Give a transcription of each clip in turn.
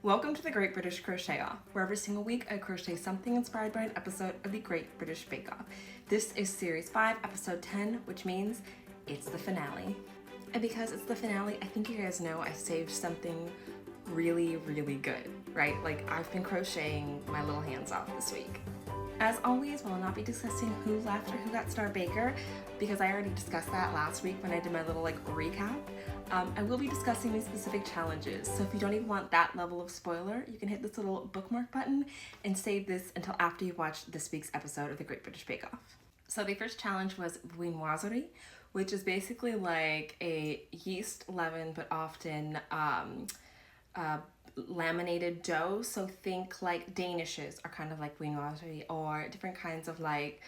Welcome to the Great British Crochet Off, where every single week I crochet something inspired by an episode of the Great British Bake Off. This is Series 5, Episode 10, which means it's the finale. And because it's the finale, I think you guys know I saved something really good, right? Like, I've been crocheting my little hands off this week. As always, we'll not be discussing who left or who got Star Baker, because I already discussed that last week when I did my little recap. I will be discussing these specific challenges, so if you don't even want that level of spoiler, you can hit this little bookmark button and save this until after you watch this week's episode of the Great British Bake Off. So the first challenge was viennoiserie, which is basically like a yeast leaven, but often laminated dough. So think like Danishes are kind of like viennoiserie, or different kinds of like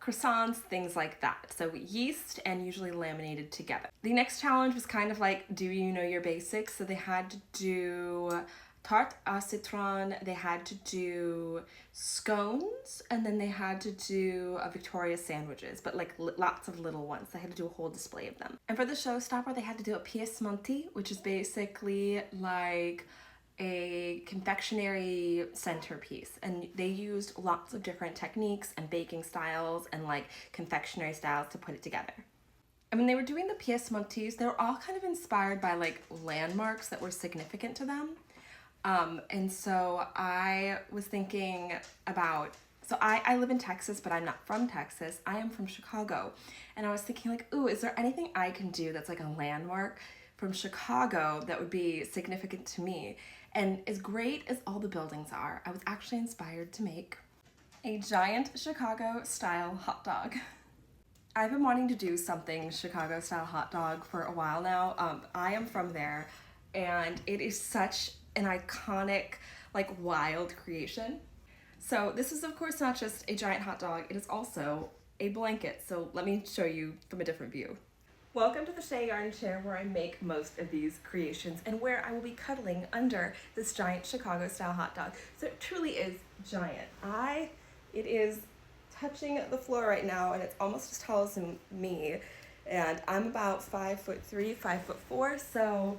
croissants, things like that. So yeast and usually laminated together. The next challenge was kind of like, do you know your basics? So they had to do tarte à citron, they had to do scones, and then they had to do Victoria sandwiches, but like lots of little ones. They had to do a whole display of them. And for the showstopper, they had to do a pièce montée, which is basically like a confectionery centerpiece, and they used lots of different techniques and baking styles and like confectionery styles to put it together. And when they were doing the pièce montées, they were all kind of inspired by like landmarks that were significant to them. And so I was thinking about, so I live in Texas, but I'm not from Texas. I am from Chicago. And I was thinking like, ooh, is there anything I can do that's like a landmark from Chicago that would be significant to me? And as great as all the buildings are, I was actually inspired to make a giant Chicago style hot dog. I've been wanting to do something Chicago style hot dog for a while now. I am from there, and it is such an iconic, like wild creation. So this is of course not just a giant hot dog, it is also a blanket. So let me show you from a different view. Welcome to the Shea Yarn Chair, where I make most of these creations and where I will be cuddling under this giant Chicago style hot dog. So it truly is giant. It is touching the floor right now, and it's almost as tall as me. And I'm about 5'3", 5'4", so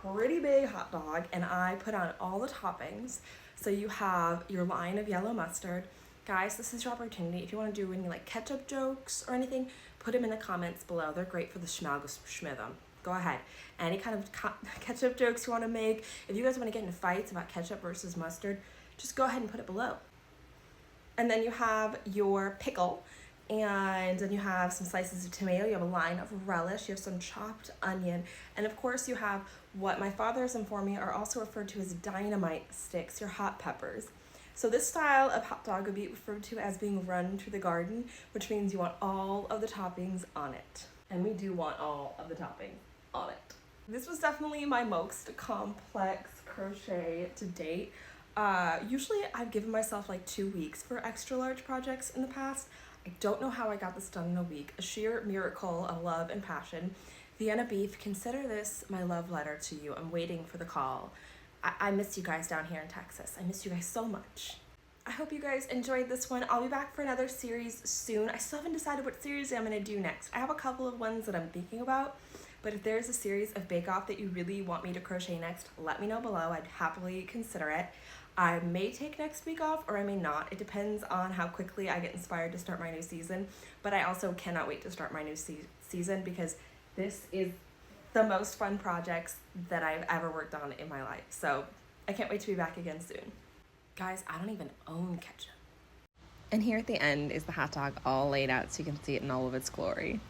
pretty big hot dog. And I put on all the toppings. So you have your line of yellow mustard. Guys, this is your opportunity. If you want to do any like ketchup jokes or anything, put them in the comments below. They're great for the schmagosschmithem. Go ahead. Any kind of ketchup jokes you want to make. If you guys want to get into fights about ketchup versus mustard, just go ahead and put it below. And then you have your pickle, and then you have some slices of tomato, you have a line of relish, you have some chopped onion, and of course you have what my father has informed me are also referred to as dynamite sticks, your hot peppers. So this style of hot dog would be referred to as being run through the garden, which means you want all of the toppings on it. And we do want all of the toppings on it. This was definitely my most complex crochet to date. Usually I've given myself like 2 weeks for extra large projects in the past. I don't know how I got this done in a week. A sheer miracle of love and passion. Vienna beef, consider this my love letter to you. I'm waiting for the call. I miss you guys down here in Texas. I miss you guys so much. I hope you guys enjoyed this one. I'll be back for another series soon. I still haven't decided what series I'm gonna do next. I have a couple of ones that I'm thinking about, but if there's a series of Bake Off that you really want me to crochet next, let me know below. I'd happily consider it. I may take next week off, or I may not. It depends on how quickly I get inspired to start my new season, but I also cannot wait to start my new season because this is the most fun projects that I've ever worked on in my life. So I can't wait to be back again soon. Guys, I don't even own ketchup. And here at the end is the hot dog all laid out so you can see it in all of its glory.